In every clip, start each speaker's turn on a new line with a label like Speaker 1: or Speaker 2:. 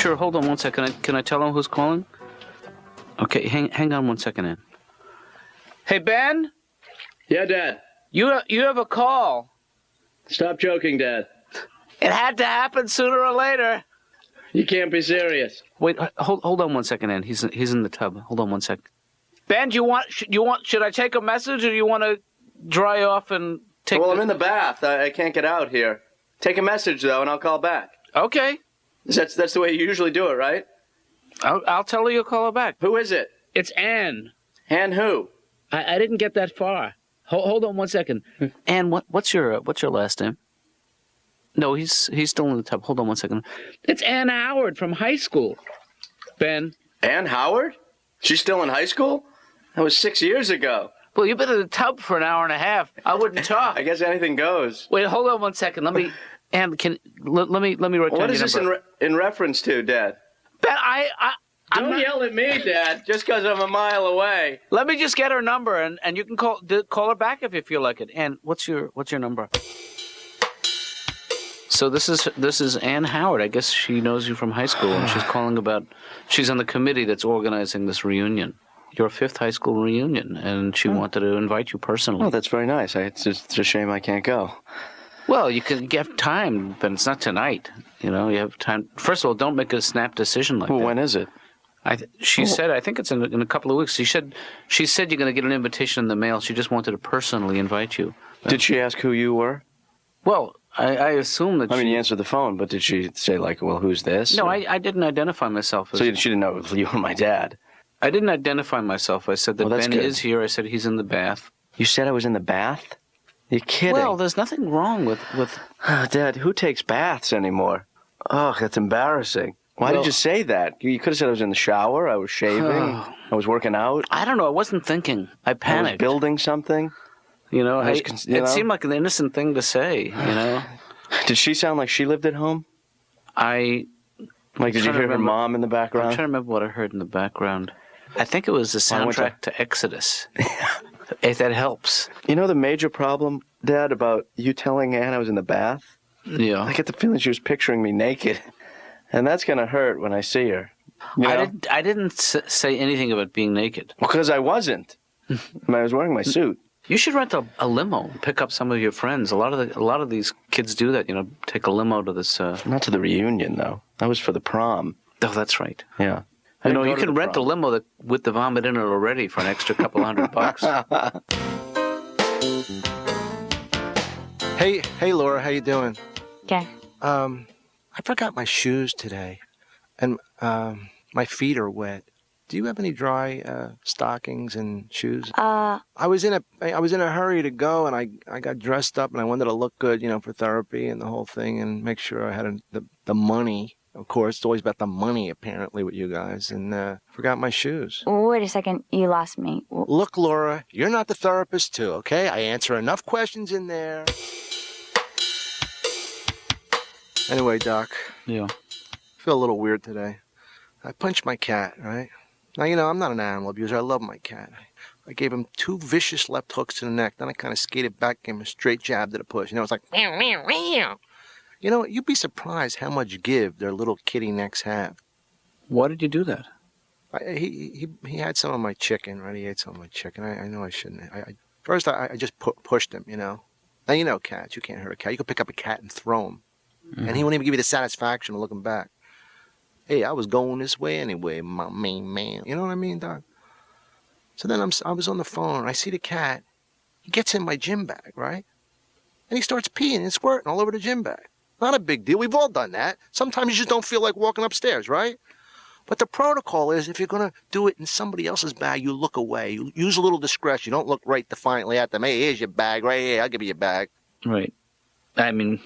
Speaker 1: Sure, hold on one second. Can I tell him who's calling? Okay, hang on 1 second, Ann. Hey, Ben?
Speaker 2: Yeah, Dad.
Speaker 1: You have a call.
Speaker 2: Stop joking, Dad.
Speaker 1: It had to happen sooner or later.
Speaker 2: You can't be serious.
Speaker 1: Wait, hold on 1 second, Ann. He's in the tub. Hold on 1 second. Ben, should I take a message, or do you want to dry off and take?
Speaker 2: Well, I'm in the bath. I can't get out here. Take a message though, and I'll call back.
Speaker 1: Okay.
Speaker 2: That's the way you usually do it, right?
Speaker 1: I'll tell her you'll call her back.
Speaker 2: Who is it?
Speaker 1: It's Ann.
Speaker 2: Ann who?
Speaker 1: I didn't get that far. Hold on 1 second. Ann, what's your last name? No, he's still in the tub. Hold on 1 second. It's Ann Howard from high school. Ben.
Speaker 2: Ann Howard? She's still in high school? That was 6 years ago.
Speaker 1: Well, you've been in the tub for an hour and a half. I wouldn't talk.
Speaker 2: I guess anything goes.
Speaker 1: Wait, hold on 1 second. Let me write down your number.
Speaker 2: What is this in reference to, Dad?
Speaker 1: Ben,
Speaker 2: Don't yell at me, Dad, just because I'm a mile away.
Speaker 1: Let me just get her number, and you can call her back if you feel like it. Ann, what's your number? So this is Ann Howard. I guess she knows you from high school, and she's calling about. She's on the committee that's organizing this reunion, your 5th high school reunion, and she wanted to invite you personally.
Speaker 2: Oh, that's very nice. It's a shame I can't go.
Speaker 1: Well, you have time, but it's not tonight. You know, you have time. First of all, don't make a snap decision like that.
Speaker 2: When is it?
Speaker 1: She said, I think it's in a couple of weeks. She said you're going to get an invitation in the mail. She just wanted to personally invite you.
Speaker 2: Did she ask who you were?
Speaker 1: Well, I assume that.
Speaker 2: I mean, you answered the phone, but did she say like, "Well, who's this"?
Speaker 1: No, I didn't identify myself.
Speaker 2: So she didn't know you were my dad.
Speaker 1: I didn't identify myself. I said that Ben is here. I said he's in the bath.
Speaker 2: You said I was in the bath? You're kidding.
Speaker 1: Well, there's nothing wrong with.
Speaker 2: Oh, Dad, who takes baths anymore? Oh, that's embarrassing. Why did you say that? You could have said I was in the shower, I was shaving, I was working out.
Speaker 1: I don't know. I wasn't thinking. I panicked.
Speaker 2: I was building something.
Speaker 1: You know, it seemed like an innocent thing to say, you know.
Speaker 2: Did she sound like she lived at home? Did you hear her mom in the background?
Speaker 1: I'm trying to remember what I heard in the background. I think it was the soundtrack to Exodus. If that helps.
Speaker 2: You know the major problem, Dad, about you telling Ann I was in the bath?
Speaker 1: Yeah.
Speaker 2: I get the feeling she was picturing me naked. And that's going to hurt when I see her. You know?
Speaker 1: I didn't say anything about being naked.
Speaker 2: Because I wasn't. I was wearing my suit.
Speaker 1: You should rent a limo, pick up some of your friends. A lot of these kids do that. You know, take a limo to this.
Speaker 2: Not to the reunion though. That was for the prom.
Speaker 1: Oh, that's right.
Speaker 2: Yeah.
Speaker 1: You know, you can rent a limo with the vomit in it already for an extra couple $100.
Speaker 3: Hey, Laura, how you doing?
Speaker 4: Okay.
Speaker 3: I forgot my shoes today, and my feet are wet. Do you have any dry stockings and shoes? I was in a hurry to go, and I got dressed up, and I wanted to look good, you know, for therapy and the whole thing, and make sure I had the money. Of course, it's always about the money, apparently, with you guys, and forgot my shoes.
Speaker 4: Wait a second, you lost me.
Speaker 3: Look, Laura, you're not the therapist, too, okay? I answer enough questions in there. Anyway, Doc.
Speaker 1: Yeah.
Speaker 3: I feel a little weird today. I punched my cat, right? Now, you know, I'm not an animal abuser. I love my cat. I gave him 2 vicious left hooks to the neck. Then I kind of skated back, gave him a straight jab to the push. You know, it's like, meow, meow, meow. You know, you'd be surprised how much give their little kitty necks have.
Speaker 1: Why did you do that?
Speaker 3: He had some of my chicken, right? He ate some of my chicken. I know I shouldn't. First, I just pushed him, you know. Now, you know cats. You can't hurt a cat. You can pick up a cat and throw him. Mm-hmm. And he won't even give you the satisfaction of looking back. Hey, I was going this way anyway, my main man. You know what I mean, Doc? So then I was on the phone. I see the cat. He gets in my gym bag, right? And he starts peeing and squirting all over the gym bag. Not a big deal. We've all done that. Sometimes you just don't feel like walking upstairs, right? But the protocol is if you're going to do it in somebody else's bag, you look away. You use a little discretion. You don't look right defiantly at them. Hey, here's your bag right here. I'll give you your bag.
Speaker 1: Right. I mean...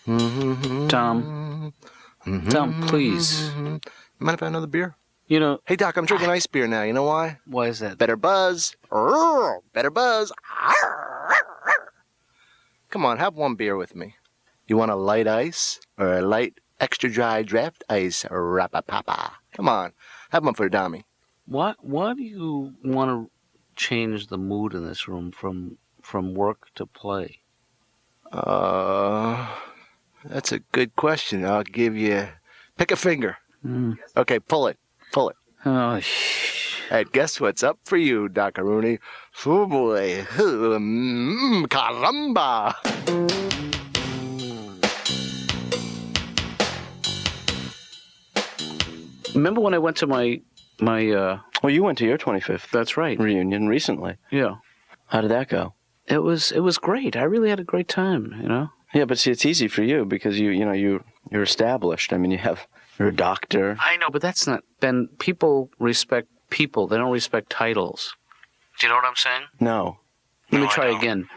Speaker 1: Tom, please.
Speaker 3: Mind if I have another beer?
Speaker 1: You know...
Speaker 3: Hey, Doc, I'm drinking ice beer now. You know why?
Speaker 1: Why is that?
Speaker 3: Better buzz. Better buzz. Come on, have one beer with me. You want a light ice or a light extra dry draft ice? Rapapapa. Come on, have one for Dami.
Speaker 1: Why do you want to change the mood in this room from work to play?
Speaker 3: That's a good question. I'll give you... Pick a finger. Okay, pull it. Pull it.
Speaker 1: Oh,
Speaker 3: And guess what's up for you, Dr. Rooney? Oh, boy. Caramba!
Speaker 1: remember when I went to my
Speaker 2: Well, you went to your 25th
Speaker 1: that's right.
Speaker 2: reunion recently.
Speaker 1: Yeah.
Speaker 2: How did that go?
Speaker 1: It was great. I really had a great time, you know?
Speaker 2: Yeah, but see, it's easy for you because you're established. I mean, you're a doctor.
Speaker 1: I know, but that's not... Ben, people respect people. They don't respect titles. Do you know what I'm saying?
Speaker 2: No.
Speaker 1: Let me try again.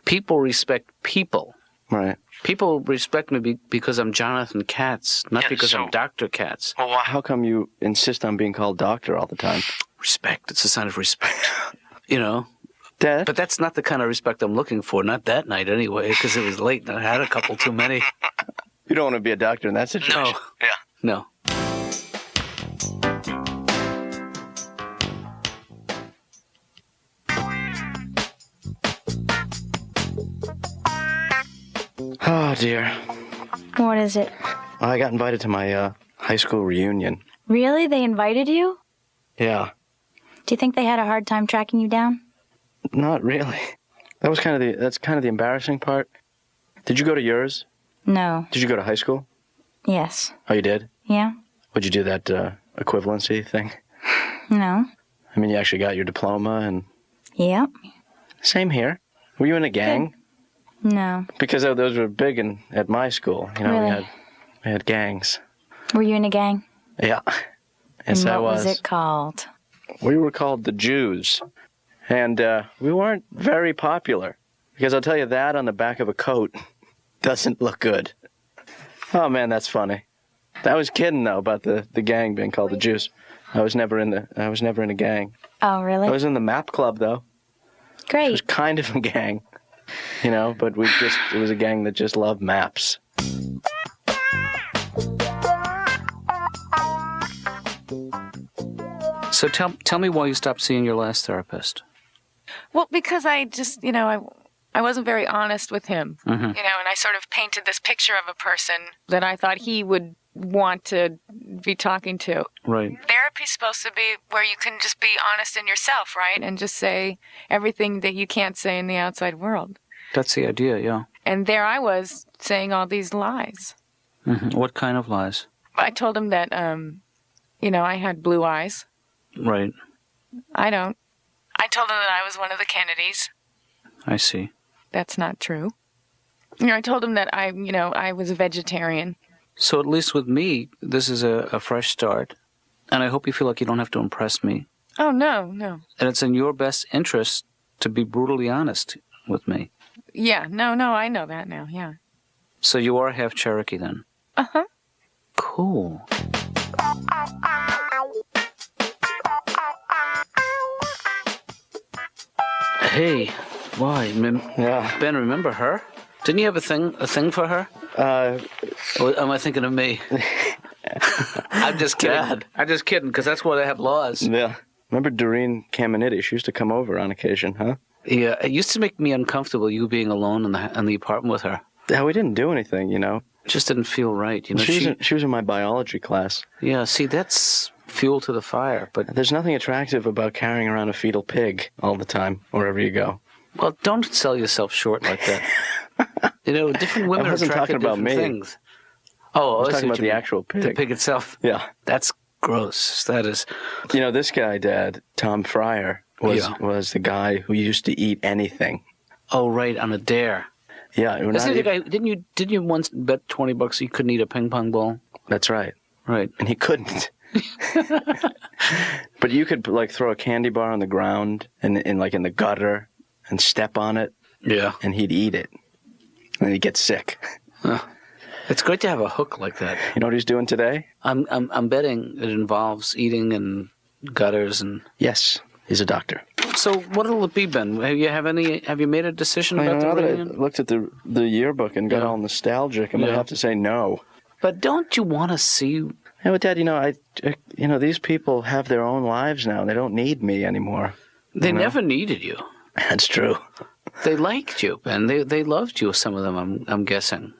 Speaker 1: People respect people.
Speaker 2: Right.
Speaker 1: People respect me because I'm Jonathan Katz, not because I'm Dr. Katz.
Speaker 2: Well, how come you insist on being called doctor all the time?
Speaker 1: Respect. It's a sign of respect. You know?
Speaker 2: Dad?
Speaker 1: But that's not the kind of respect I'm looking for. Not that night, anyway, because it was late and I had a couple too many.
Speaker 2: You don't want to be a doctor in that situation.
Speaker 1: No.
Speaker 2: Yeah.
Speaker 1: No.
Speaker 2: Oh, dear.
Speaker 4: What is it?
Speaker 2: I got invited to my high school reunion.
Speaker 4: Really? They invited you?
Speaker 2: Yeah.
Speaker 4: Do you think they had a hard time tracking you down?
Speaker 2: Not really. That's kind of the embarrassing part. Did you go to yours?
Speaker 4: No.
Speaker 2: Did you go to high school?
Speaker 4: Yes.
Speaker 2: Oh, you did?
Speaker 4: Yeah?
Speaker 2: Would you do that equivalency thing?
Speaker 4: No.
Speaker 2: I mean, you actually got your diploma and...
Speaker 4: Yep.
Speaker 2: Same here. Were you in a gang?
Speaker 4: No.
Speaker 2: Because those were big at my school. You know,
Speaker 4: Really?
Speaker 2: we had gangs.
Speaker 4: Were you in a gang?
Speaker 2: Yeah. Yes,
Speaker 4: And
Speaker 2: I
Speaker 4: what
Speaker 2: was.
Speaker 4: was it called?
Speaker 2: We were called the Jews. And we weren't very popular. Because I'll tell you, that on the back of a coat doesn't look good. Oh, man, that's funny. I was kidding, though, about the gang being called the Jews. I was never in a gang.
Speaker 4: Oh, really?
Speaker 2: I was in the map club, though. It was
Speaker 4: Great.
Speaker 2: kind of a gang, you know, but it was a gang that just loved maps.
Speaker 1: So tell me why you stopped seeing your last therapist.
Speaker 5: Well, because I just, I wasn't very honest with him,
Speaker 1: Mm-hmm.
Speaker 5: and I sort of painted this picture of a person that I thought he would want to be talking to.
Speaker 1: Right.
Speaker 5: Therapy's supposed to be where you can just be honest in yourself, right? And just say everything that you can't say in the outside world.
Speaker 1: That's the idea, yeah.
Speaker 5: And there I was saying all these lies.
Speaker 1: Mm-hmm. What kind of lies?
Speaker 5: I told him that, I had blue eyes.
Speaker 1: Right.
Speaker 5: I don't. I told him that I was one of the Kennedys.
Speaker 1: I see.
Speaker 5: That's not true. I told him that I was a vegetarian.
Speaker 1: So at least with me, this is a fresh start. And I hope you feel like you don't have to impress me.
Speaker 5: Oh, no.
Speaker 1: And it's in your best interest to be brutally honest with me.
Speaker 5: Yeah, no, I know that now, yeah.
Speaker 1: So you are half Cherokee then?
Speaker 5: Uh-huh.
Speaker 1: Cool. Hey, why?
Speaker 2: Yeah.
Speaker 1: Ben, remember her? Didn't you have a thing for her? Or am I thinking of me? I'm just kidding.
Speaker 2: Dad.
Speaker 1: I'm just kidding, because that's why they have laws.
Speaker 2: Yeah. Remember Doreen Caminiti? She used to come over on occasion, huh?
Speaker 1: Yeah, it used to make me uncomfortable, you being alone in the apartment with her.
Speaker 2: Yeah, we didn't do anything, you know.
Speaker 1: It just didn't feel right, you know.
Speaker 2: She was in my biology class.
Speaker 1: Yeah, see, that's fuel to the fire, but...
Speaker 2: There's nothing attractive about carrying around a fetal pig all the time, wherever you go.
Speaker 1: Well, don't sell yourself short like that. Different women are
Speaker 2: wasn't
Speaker 1: attracted to
Speaker 2: talking about
Speaker 1: different
Speaker 2: me.
Speaker 1: things. Oh,
Speaker 2: I was
Speaker 1: see
Speaker 2: talking
Speaker 1: what
Speaker 2: about
Speaker 1: you
Speaker 2: the
Speaker 1: mean.
Speaker 2: actual pig.
Speaker 1: The pig itself.
Speaker 2: Yeah.
Speaker 1: That's gross. That is...
Speaker 2: This guy, Dad, Tom Fryer, was the guy who used to eat anything.
Speaker 1: Oh, right, on a dare.
Speaker 2: Yeah.
Speaker 1: Isn't the guy, didn't you once bet $20 he couldn't eat a ping pong ball?
Speaker 2: That's right.
Speaker 1: Right.
Speaker 2: And he couldn't. But you could throw a candy bar on the ground and in the gutter and step on it.
Speaker 1: Yeah.
Speaker 2: And he'd eat it. And he'd get sick.
Speaker 1: It's great to have a hook like that.
Speaker 2: You know what he's doing today?
Speaker 1: I'm betting it involves eating and gutters and...
Speaker 2: Yes. He's a doctor.
Speaker 1: So what'll it be, Ben? Have you made a decision about the
Speaker 2: now that I
Speaker 1: reunion?
Speaker 2: looked at the yearbook and got all nostalgic, I'm going to have to say no.
Speaker 1: But don't you want to see...
Speaker 2: Yeah, but Dad, these people have their own lives now. They don't need me anymore.
Speaker 1: They never needed you.
Speaker 2: That's true.
Speaker 1: They liked you, Ben. They loved you, some of them, I'm guessing.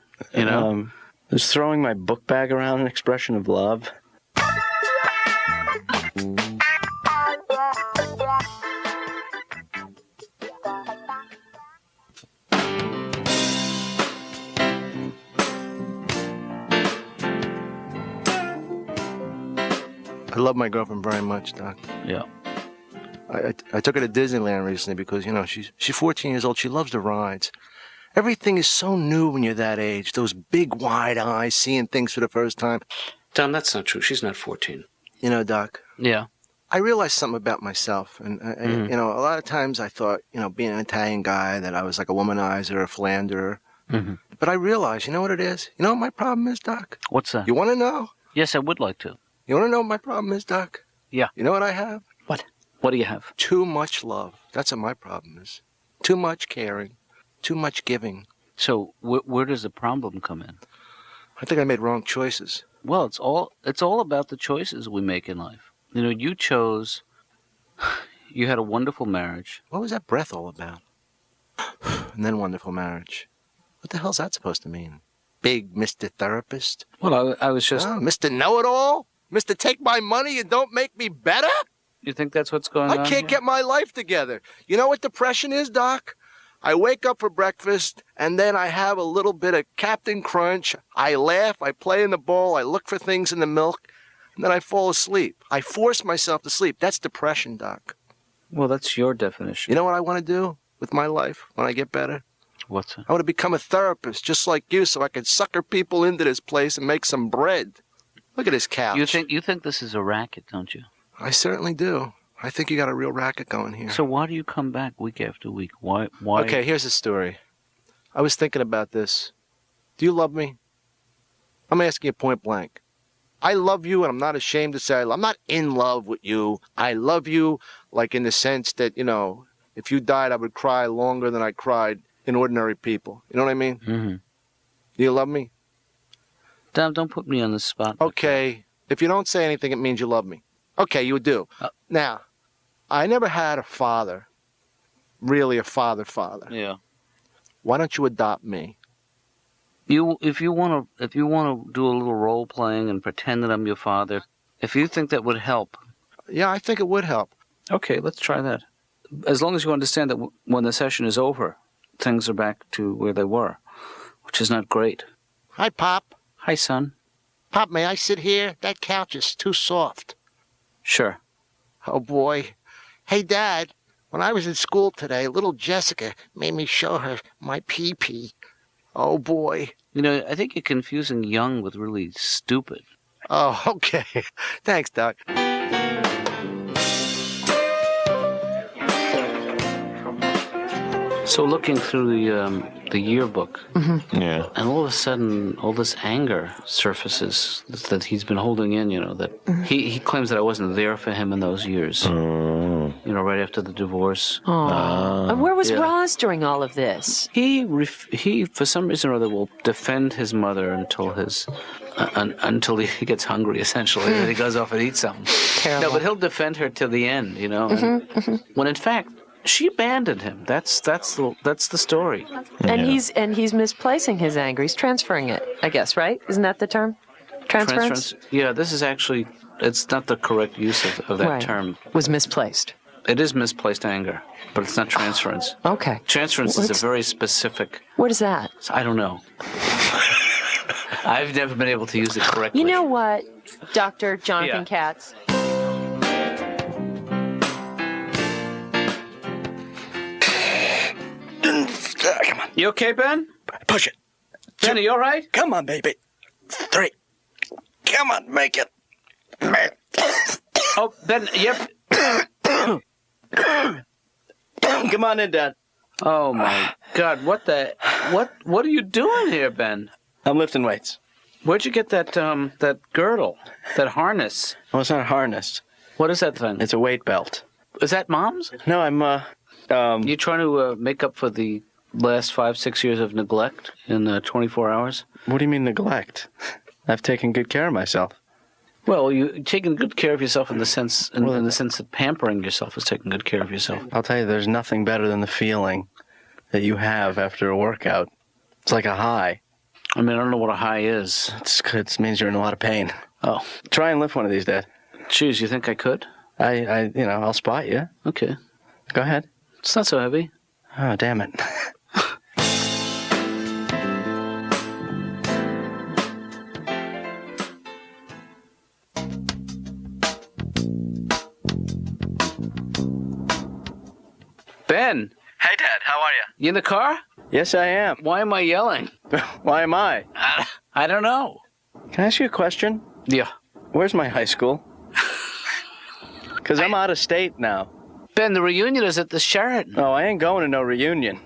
Speaker 2: Is throwing my book bag around an expression of love?
Speaker 3: I love my girlfriend very much, Doc.
Speaker 1: Yeah.
Speaker 3: I took her to Disneyland recently because, you know, she's 14 years old. She loves the rides. Everything is so new when you're that age. Those big, wide eyes, seeing things for the first time.
Speaker 1: Tom, that's not true. She's not 14.
Speaker 3: You know, Doc,
Speaker 1: Yeah.
Speaker 3: I realized something about myself. And, you know, a lot of times I thought, you know, being an Italian guy, that I was like a womanizer, a philanderer.
Speaker 1: Mm-hmm.
Speaker 3: But I realized, you know what it is? You know what my problem is, Doc?
Speaker 1: What's that?
Speaker 3: You want to know?
Speaker 1: Yes, I would like to.
Speaker 3: You want to know what my problem is, Doc?
Speaker 1: Yeah.
Speaker 3: You know what I have?
Speaker 1: What? What do you have?
Speaker 3: Too much love. That's what my problem is. Too much caring. Too much giving.
Speaker 1: So where does the problem come in?
Speaker 3: I think I made wrong choices.
Speaker 1: Well, it's all about the choices we make in life. You know, you chose. You had a wonderful marriage.
Speaker 3: What was that breath all about? And then wonderful marriage. What the hell's that supposed to mean? Big Mr. Therapist?
Speaker 1: Well, I was just.
Speaker 3: Oh, Mr. Know-It-All? Mr. Take My Money and Don't Make Me Better?
Speaker 1: You think that's what's going on?
Speaker 3: I can't
Speaker 1: here?
Speaker 3: get my life together. You know what depression is, Doc? I wake up for breakfast, and then I have a little bit of Captain Crunch. I laugh, I play in the bowl, I look for things in the milk, and then I fall asleep. I force myself to sleep. That's depression, Doc.
Speaker 1: Well, that's your definition.
Speaker 3: You know what I want to do with my life when I get better?
Speaker 1: What's that?
Speaker 3: I want to become a therapist, just like you, so I can sucker people into this place and make some bread. Look at this couch.
Speaker 1: You think this is a racket, don't you?
Speaker 3: I certainly do. I think you got a real racket going here.
Speaker 1: So why do you come back week after week? Why?
Speaker 3: Okay, here's the story. I was thinking about this. Do you love me? I'm asking you point blank. I love you, and I'm not ashamed to say I'm not in love with you. I love you, like in the sense that, you know, if you died, I would cry longer than I cried in ordinary people. You know what I mean?
Speaker 1: Mm-hmm.
Speaker 3: Do you love me?
Speaker 1: Tom, don't put me on the spot.
Speaker 3: Okay. If you don't say anything, it means you love me. Okay, you do. Now, I never had a father, really a father.
Speaker 1: Yeah.
Speaker 3: Why don't you adopt me?
Speaker 1: If you want to do a little role playing and pretend that I'm your father, if you think that would help.
Speaker 3: Yeah, I think it would help.
Speaker 1: Okay, let's try that. As long as you understand that when the session is over, things are back to where they were, which is not great.
Speaker 3: Hi, Pop.
Speaker 1: Hi, son.
Speaker 3: Pop, may I sit here? That couch is too soft.
Speaker 1: Sure.
Speaker 3: Oh, boy. Hey, Dad, when I was in school today, little Jessica made me show her my pee-pee. Oh, boy.
Speaker 1: You know, I think you're confusing young with really stupid.
Speaker 3: Oh, okay. Thanks, Doc.
Speaker 1: So looking through the yearbook,
Speaker 2: Yeah.
Speaker 1: and all of a sudden, all this anger surfaces that he's been holding in. You know that he claims that I wasn't there for him in those years. You know, right after the divorce.
Speaker 6: And where was
Speaker 1: Yeah.
Speaker 6: Roz during all of this?
Speaker 1: He for some reason or other will defend his mother until until he gets hungry. Essentially, then he goes off and eats something.
Speaker 6: Terrible.
Speaker 1: No, but he'll defend her till the end. You know, when in fact she abandoned him. That's the story.
Speaker 6: And he's misplacing his anger. He's transferring it, I guess, right? Isn't that the term? Transference?
Speaker 1: Yeah, this is actually, it's not the correct use of that
Speaker 6: Right.
Speaker 1: term.
Speaker 6: Was misplaced.
Speaker 1: It is misplaced anger, but it's not transference.
Speaker 6: Okay.
Speaker 1: Transference is a very specific,
Speaker 6: What is that?
Speaker 1: I don't know. I've never been able to use it correctly.
Speaker 6: You know what, Dr. Jonathan
Speaker 1: Yeah.
Speaker 6: Katz?
Speaker 2: Come on.
Speaker 1: You okay, Ben?
Speaker 2: Push it.
Speaker 1: Ben, are you all right?
Speaker 2: Come on, baby. 3. Come on, make it.
Speaker 1: Oh, Ben, yep.
Speaker 2: Come on in, Dad.
Speaker 1: Oh, my God, what are you doing here, Ben?
Speaker 2: I'm lifting weights.
Speaker 1: Where'd you get that girdle, that harness?
Speaker 2: Well, it's not a harness.
Speaker 1: What is that thing?
Speaker 2: It's a weight belt.
Speaker 1: Is that Mom's?
Speaker 2: No, I'm,
Speaker 1: You trying to make up for the last 5-6 years of neglect in 24 hours?
Speaker 2: What do you mean neglect? I've taken good care of myself.
Speaker 1: Well, you taking good care of yourself in the sense that pampering yourself is taking good care of yourself.
Speaker 2: I'll tell you, there's nothing better than the feeling that you have after a workout. It's like a high.
Speaker 1: I mean, I don't know what a high is.
Speaker 2: It means you're in a lot of pain.
Speaker 1: Oh.
Speaker 2: Try and lift one of these, Dad.
Speaker 1: Jeez, you think I could?
Speaker 2: I'll spot you.
Speaker 1: Okay.
Speaker 2: Go ahead.
Speaker 1: It's not so heavy.
Speaker 2: Oh, damn it.
Speaker 1: Ben,
Speaker 2: Hey, Dad, how are you?
Speaker 1: you in the car?
Speaker 2: Yes, I am.
Speaker 1: Why am I yelling?
Speaker 2: Why am I?
Speaker 1: I don't know.
Speaker 2: Can I ask you a question?
Speaker 1: Yeah.
Speaker 2: Where's my high school? Because I'm out of state now.
Speaker 1: Ben, the reunion is at the Sheraton.
Speaker 2: Oh, I ain't going to no reunion.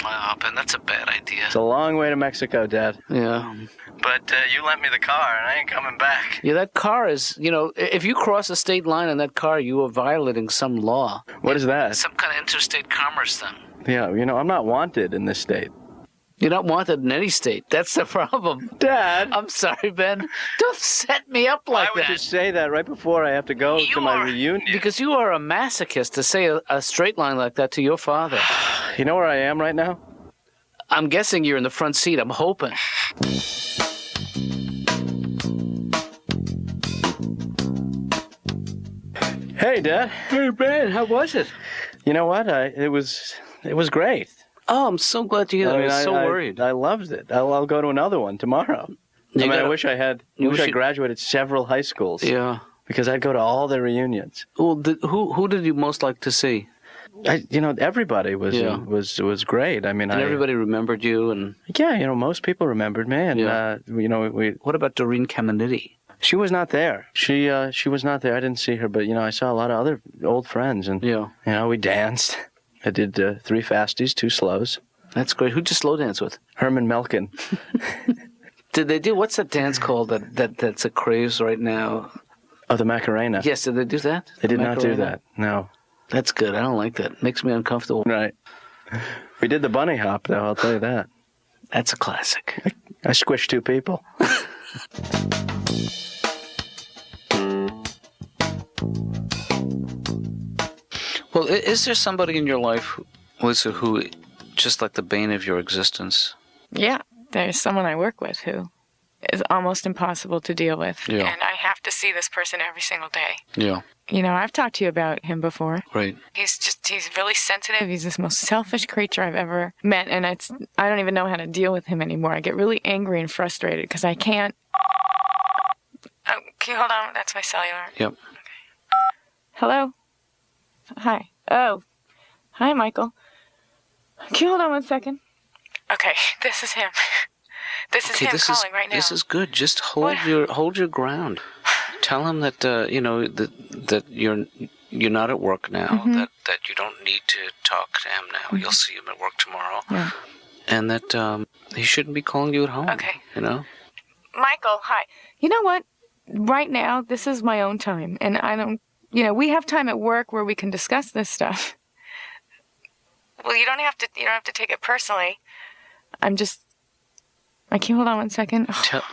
Speaker 1: Oh, Ben, that's a bad idea.
Speaker 2: It's a long way to Mexico, Dad.
Speaker 1: Yeah.
Speaker 2: But you lent me the car, and I ain't coming back.
Speaker 1: Yeah, that car is, if you cross a state line in that car, you are violating some law.
Speaker 2: What is that?
Speaker 1: Some kind of interstate commerce thing.
Speaker 2: Yeah, I'm not wanted in this state.
Speaker 1: You're not wanted in any state. That's the problem.
Speaker 2: Dad!
Speaker 1: I'm sorry, Ben. Don't set me up like
Speaker 2: I would
Speaker 1: that.
Speaker 2: just say that right before I have to go to my reunion.
Speaker 1: Because you are a masochist to say a straight line like that to your father.
Speaker 2: You know where I am right now?
Speaker 1: I'm guessing you're in the front seat. I'm hoping.
Speaker 2: Hey, Dad.
Speaker 1: Hey, Ben, how was it?
Speaker 2: You know what? It was great.
Speaker 1: Oh, I'm so glad to hear that. I was so worried.
Speaker 2: I loved it. I'll go to another one tomorrow. I wish I graduated several high schools.
Speaker 1: Yeah.
Speaker 2: Because I'd go to all their reunions.
Speaker 1: Well, who did you most like to see?
Speaker 2: Everybody was great. I mean,
Speaker 1: everybody remembered you, and
Speaker 2: most people remembered me, and
Speaker 1: What about Doreen Caminiti?
Speaker 2: She was not there. She was not there. I didn't see her, but I saw a lot of other old friends, and we danced. I did 3 fasties, 2 slows.
Speaker 1: That's great. Who'd you slow dance with?
Speaker 2: Herman Melkin.
Speaker 1: Did they do what's that dance called that's a craze right now?
Speaker 2: Oh, the Macarena.
Speaker 1: Yes, did they do that?
Speaker 2: They did not do that. No.
Speaker 1: That's good. I don't like that. Makes me uncomfortable.
Speaker 2: Right. We did the bunny hop, though. I'll tell you that.
Speaker 1: That's a classic.
Speaker 2: I squished 2 people.
Speaker 1: Well, is there somebody in your life, Lisa, who just like the bane of your existence?
Speaker 5: Yeah, there's someone I work with who is almost impossible to deal with.
Speaker 1: Yeah.
Speaker 5: And I have to see this person every single day.
Speaker 1: Yeah.
Speaker 5: I've talked to you about him before.
Speaker 1: Right.
Speaker 5: He's really sensitive. He's the most selfish creature I've ever met. And I don't even know how to deal with him anymore. I get really angry and frustrated because I can't. Oh, can you hold on? That's my cellular.
Speaker 1: Yep.
Speaker 5: Okay. Hello? Hi. Oh. Hi, Michael. Can you hold on 1 second? Okay, this is him. This is him calling right now.
Speaker 1: This is good. Just hold your ground. Tell him that that you're not at work now.
Speaker 5: Mm-hmm.
Speaker 1: That you don't need to talk to him now. Mm-hmm. You'll see him at work tomorrow.
Speaker 5: Yeah.
Speaker 1: And that he shouldn't be calling you at home.
Speaker 5: Okay.
Speaker 1: Michael,
Speaker 5: hi. You know what? Right now, this is my own time, and I don't. We have time at work where we can discuss this stuff. Well, you don't have to take it personally. Can you hold on 1 second?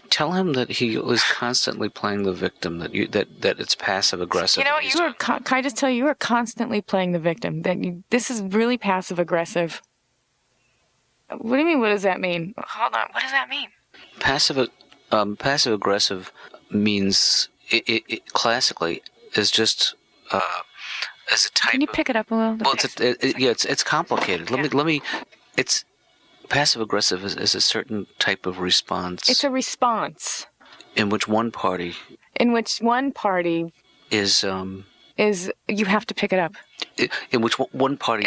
Speaker 1: Tell him that he is constantly playing the victim. That it's passive aggressive.
Speaker 5: You know what? Can I just tell you? You are constantly playing the victim. This is really passive aggressive. What do you mean? What does that mean? Hold on. What does that mean?
Speaker 1: Passive aggressive means it classically is just as a type.
Speaker 5: Can you pick it up a little?
Speaker 1: Well, it's complicated. Let me. It's passive aggressive is a certain type of response.
Speaker 5: It's a response
Speaker 1: in which one party is
Speaker 5: you have to pick it up.
Speaker 1: In which one party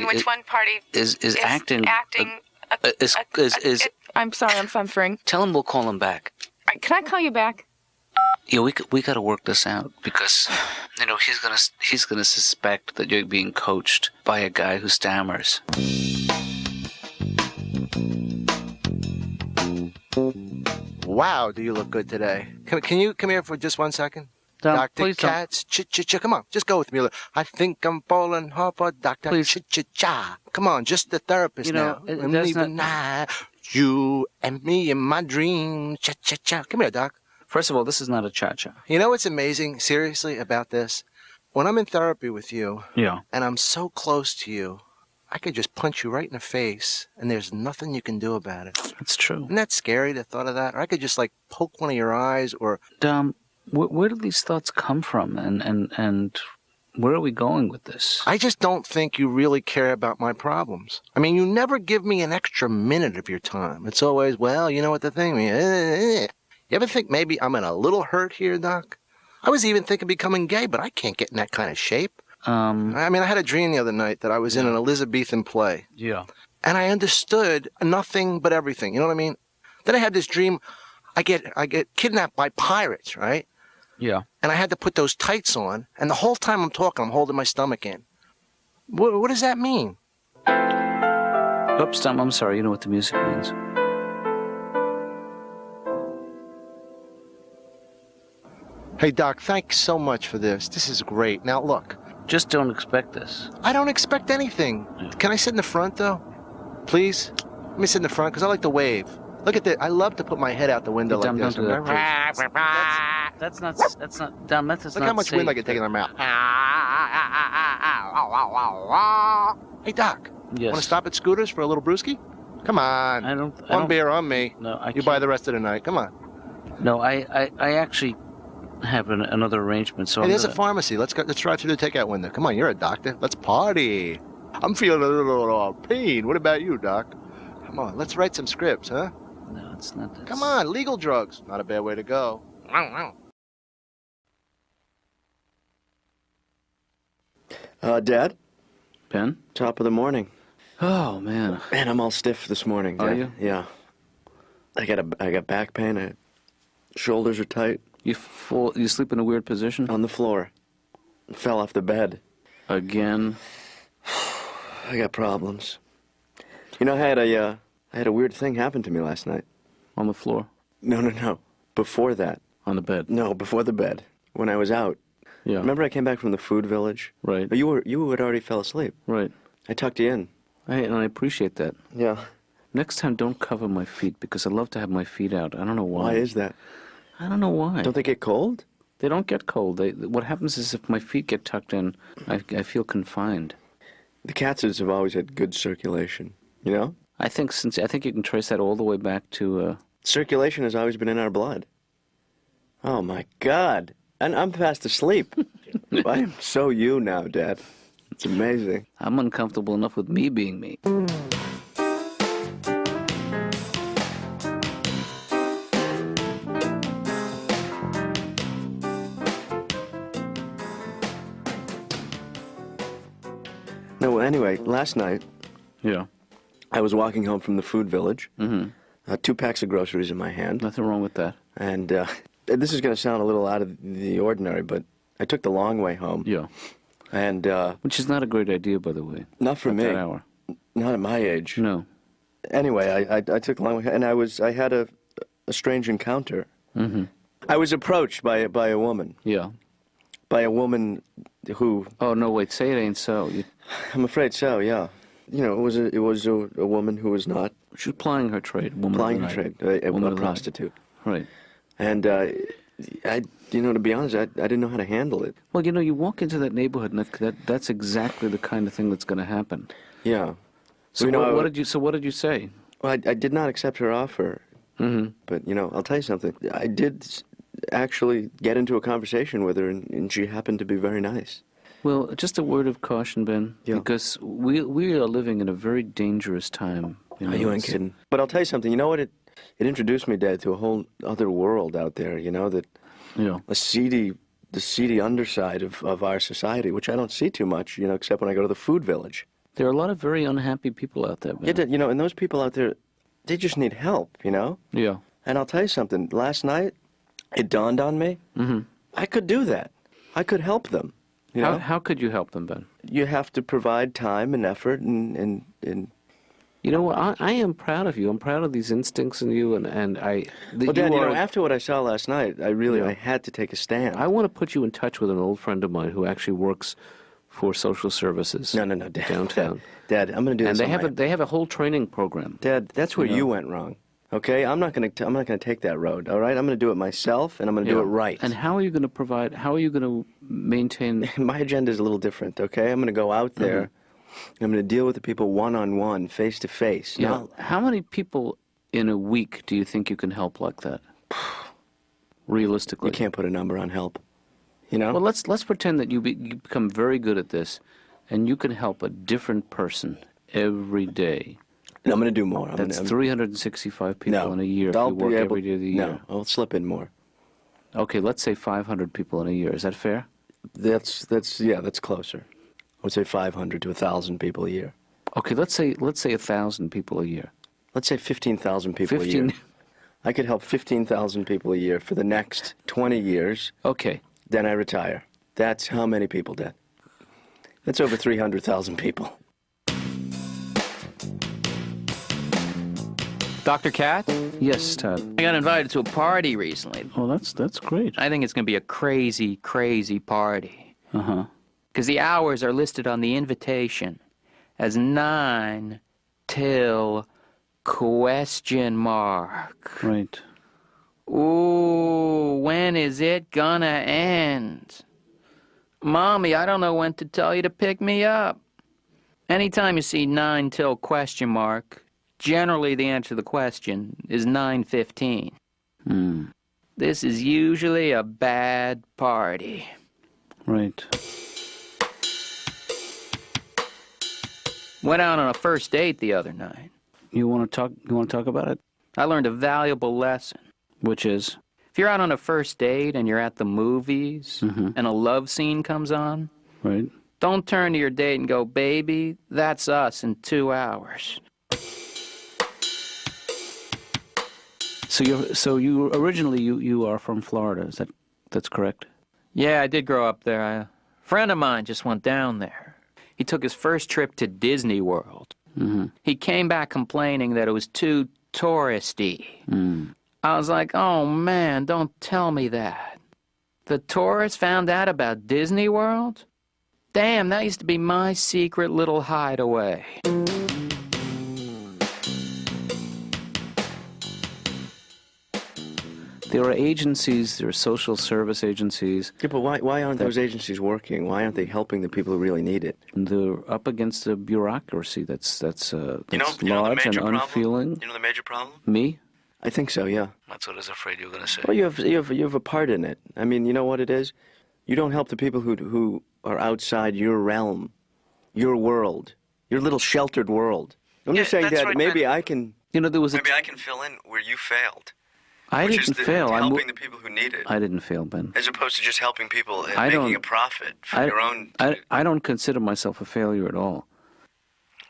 Speaker 1: is acting.
Speaker 5: I'm sorry, I'm suffering.
Speaker 1: Tell him we'll call him back.
Speaker 5: Can I call you back?
Speaker 1: Yeah, we got to work this out because he's gonna suspect that you're being coached by a guy who stammers.
Speaker 3: Wow, do you look good today? Can you come here for just 1 second? Dr. Katz, come on, just go with me. I think I'm falling hard for Dr. Cha. Come on, just the therapist now. I'm leaving now. You and me in my dream. Cha. Come here, Doc.
Speaker 1: First of all, this is not a cha-cha.
Speaker 3: You know what's amazing, seriously, about this? When I'm in therapy with you, and I'm so close to you, I could just punch you right in the face, and there's nothing you can do about it.
Speaker 1: That's true.
Speaker 3: Isn't that scary, the thought of that? Or I could just, like, poke one of your eyes, or...
Speaker 1: Where do these thoughts come from, and where are we going with this?
Speaker 3: I just don't think you really care about my problems. I mean, you never give me an extra minute of your time. It's always, well, you know what the thing is. You ever think maybe I'm in a little hurt here, Doc? I was even thinking of becoming gay, but I can't get in that kind of shape. I mean, I had a dream the other night that I was in an Elizabethan play.
Speaker 1: Yeah.
Speaker 3: And I understood nothing but everything. You know what I mean? Then I had this dream. I get kidnapped by pirates, right?
Speaker 1: Yeah.
Speaker 3: And I had to put those tights on. And the whole time I'm talking, I'm holding my stomach in. What does that mean?
Speaker 1: Oops, Tom, I'm sorry. You know what the music means.
Speaker 3: Hey, Doc, thanks so much for this. This is great. Now, look.
Speaker 1: Just don't expect this.
Speaker 3: I don't expect anything. Can I sit in the front, though? Please? Let me sit in the front, because I like to wave. Look at this. I love to put my head out the window like this.
Speaker 1: Don't do that, that's not, Dom, that's
Speaker 3: Look
Speaker 1: not
Speaker 3: how much
Speaker 1: safe.
Speaker 3: wind I can take in their mouth. Hey, Doc.
Speaker 1: Yes.
Speaker 3: Want to stop at Scooters for a little brewski? Come on. One beer on me.
Speaker 1: No, I
Speaker 3: You
Speaker 1: can't.
Speaker 3: buy the rest of the night. Come on.
Speaker 1: No, I actually have another arrangement, so
Speaker 3: Hey,
Speaker 1: I'm
Speaker 3: there's a
Speaker 1: gonna...
Speaker 3: pharmacy. Let's drive through the takeout window. Come on, you're a doctor. Let's party. I'm feeling a little pain. What about you, Doc? Come on, let's write some scripts, huh?
Speaker 1: No, it's not this.
Speaker 3: Come on, legal drugs. Not a bad way to go.
Speaker 2: Dad?
Speaker 1: Ben?
Speaker 2: Top of the morning.
Speaker 1: Oh, man.
Speaker 2: Man, I'm all stiff this morning, Dad.
Speaker 1: Are you?
Speaker 2: Yeah. I got back pain. Shoulders are tight.
Speaker 1: You sleep in a weird position?
Speaker 2: On the floor. Fell off the bed.
Speaker 1: Again?
Speaker 2: I got problems. You know, I had a weird thing happen to me last night.
Speaker 1: On the floor?
Speaker 2: No. Before that.
Speaker 1: On the bed?
Speaker 2: No, before the bed. When I was out.
Speaker 1: Yeah.
Speaker 2: Remember I came back from the food village?
Speaker 1: Right.
Speaker 2: You had already fell asleep.
Speaker 1: Right.
Speaker 2: I tucked you in.
Speaker 1: And I appreciate that.
Speaker 2: Yeah.
Speaker 1: Next time, don't cover my feet, because I love to have my feet out. I don't know why.
Speaker 2: Why is that?
Speaker 1: I don't know why.
Speaker 2: Don't they get cold?
Speaker 1: They don't get cold. What happens is if my feet get tucked in, I feel confined.
Speaker 2: The Katzes have always had good circulation, you know?
Speaker 1: I think you can trace that all the way back to...
Speaker 2: Circulation has always been in our blood. Oh, my God. And I'm fast asleep. I am so you now, Dad. It's amazing.
Speaker 1: I'm uncomfortable enough with me being me.
Speaker 2: No, anyway, last night,
Speaker 1: Yeah.
Speaker 2: I was walking home from the food village.
Speaker 1: Mm-hmm.
Speaker 2: 2 packs of groceries in my hand.
Speaker 1: Nothing wrong with that.
Speaker 2: And this is going to sound a little out of the ordinary, but I took the long way home.
Speaker 1: Yeah.
Speaker 2: And
Speaker 1: Which is not a great idea, by the way.
Speaker 2: not for
Speaker 1: At
Speaker 2: me.
Speaker 1: that hour.
Speaker 2: Not at my age.
Speaker 1: No.
Speaker 2: Anyway, I took the long way, and I had a strange encounter.
Speaker 1: Mm-hmm.
Speaker 2: I was approached by a woman.
Speaker 1: Yeah.
Speaker 2: By a woman who...
Speaker 1: Oh, no, wait. Say it ain't so.
Speaker 2: I'm afraid so, yeah. You know, it was a woman who was not...
Speaker 1: She's plying her trade. Woman
Speaker 2: plying her
Speaker 1: of the night.
Speaker 2: trade, a
Speaker 1: Woman of the night.
Speaker 2: prostitute.
Speaker 1: Right.
Speaker 2: And, to be honest, I didn't know how to handle it.
Speaker 1: Well, you walk into that neighborhood, and that's exactly the kind of thing that's going to happen.
Speaker 2: Yeah.
Speaker 1: So
Speaker 2: Well,
Speaker 1: what did you say?
Speaker 2: Well, I did not accept her offer.
Speaker 1: Mm-hmm.
Speaker 2: But, I'll tell you something. I did actually get into a conversation with her, and she happened to be very nice.
Speaker 1: Well, just a word of caution, Ben,
Speaker 2: Yeah.
Speaker 1: because we are living in a very dangerous time.
Speaker 2: You ain't kidding. But I'll tell you something. You know what? It introduced me, Dad, to a whole other world out there, that
Speaker 1: Yeah.
Speaker 2: the seedy underside of our society, which I don't see too much, except when I go to the food village.
Speaker 1: There are a lot of very unhappy people out there, Ben.
Speaker 2: Yeah, and those people out there, they just need help,
Speaker 1: Yeah.
Speaker 2: And I'll tell you something. Last night, it dawned on me.
Speaker 1: Mm-hmm.
Speaker 2: I could do that. I could help them. You know?
Speaker 1: How could you help them, Ben?
Speaker 2: You have to provide time and effort and
Speaker 1: You know what? I am proud of you. I'm proud of these instincts in you, and I.
Speaker 2: Well, Dad, after what I saw last night, I had to take a stand.
Speaker 1: I want to put you in touch with an old friend of mine who actually works for social services.
Speaker 2: No, Dad.
Speaker 1: Downtown.
Speaker 2: Dad, I'm going to do this.
Speaker 1: And they have a whole training program.
Speaker 2: Dad, that's where you went wrong. Okay, I'm not going to take that road. All right, I'm going to do it myself, and I'm going to do it right.
Speaker 1: And how are you going to maintain?
Speaker 2: My agenda is a little different. Okay, I'm going to go out there, I'm going to deal with the people one-on-one, face-to-face.
Speaker 1: Yeah.
Speaker 2: Now,
Speaker 1: How many people in a week do you think you can help like that? Realistically.
Speaker 2: you can't put a number on help. You know?
Speaker 1: Well, let's pretend that you become very good at this, and you can help a different person every day.
Speaker 2: And I'm going to do more.
Speaker 1: That's 365 people in a year if
Speaker 2: I'll
Speaker 1: you work
Speaker 2: be able,
Speaker 1: every day of the year.
Speaker 2: No, I'll slip in more.
Speaker 1: Okay, let's say 500 people in a year. Is that fair?
Speaker 2: That's closer. I would say 500 to 1,000 people a year.
Speaker 1: Okay, let's say 1,000 people a year.
Speaker 2: Let's say 15,000 people a year. I could help 15,000 people a year for the next 20 years.
Speaker 1: Okay.
Speaker 2: Then I retire. That's how many people did. That's over 300,000 people.
Speaker 7: Dr. Katz?
Speaker 1: Yes, Todd.
Speaker 7: I got invited to a party recently.
Speaker 1: Oh, that's great.
Speaker 7: I think it's going to be a crazy, crazy party.
Speaker 1: Uh-huh.
Speaker 7: Because the hours are listed on the invitation as 9 till question mark.
Speaker 1: Right.
Speaker 7: Ooh, when is it gonna end? Mommy, I don't know when to tell you to pick me up. Anytime you see 9 till question mark, generally the answer to the question is 9:15. This is usually a bad party.
Speaker 1: Right.
Speaker 7: Went out on a first date the other night.
Speaker 1: You want to talk about it?
Speaker 7: I learned a valuable lesson.
Speaker 1: Which is?
Speaker 7: If you're out on a first date and you're at the movies and a love scene comes on,
Speaker 1: Right.
Speaker 7: don't turn to your date and go, baby, that's us in 2 hours.
Speaker 1: So you originally you are from Florida. That's correct?
Speaker 7: Yeah, I did grow up there. A friend of mine just went down there. He took his first trip to Disney World. He came back complaining that it was too touristy. I was like, oh man, don't tell me that. The tourists found out about Disney World? Damn, that used to be my secret little hideaway.
Speaker 1: There are agencies, there are social service agencies.
Speaker 2: Yeah, but why aren't those agencies working? Why aren't they helping the people who really need it?
Speaker 1: They're up against a bureaucracy that's large and unfeeling.
Speaker 2: You know the major problem?
Speaker 1: Me?
Speaker 2: I think so, yeah.
Speaker 1: That's what I was afraid you were going to say.
Speaker 2: Well, you have a part in it. I mean, you know what it is? You don't help the people who are outside your realm, your world, your little sheltered world. I'm just saying that maybe I can.
Speaker 1: You know, there was
Speaker 2: maybe I can fill in where you failed.
Speaker 1: I didn't fail.
Speaker 2: Helping the people who need it.
Speaker 1: I didn't fail, Ben.
Speaker 2: As opposed to just helping people and making a profit from your own.
Speaker 1: I don't consider myself a failure at all.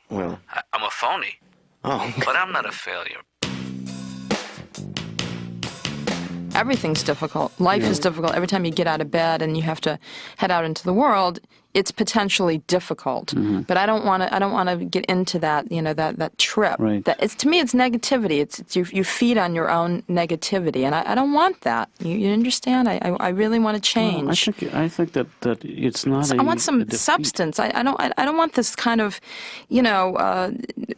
Speaker 2: Well,
Speaker 1: I'm a phony.
Speaker 2: Oh.
Speaker 1: But I'm not a failure.
Speaker 8: Everything's difficult. Life is difficult. Every time you get out of bed and you have to head out into the world, it's potentially difficult. But I don't want to get into that, that trip.
Speaker 1: Right.
Speaker 8: To me, it's negativity. It's you feed on your own negativity, and I don't want that. You understand? I really want to change.
Speaker 1: Well, I think that it's not.
Speaker 8: I want some substance. I don't want this kind of,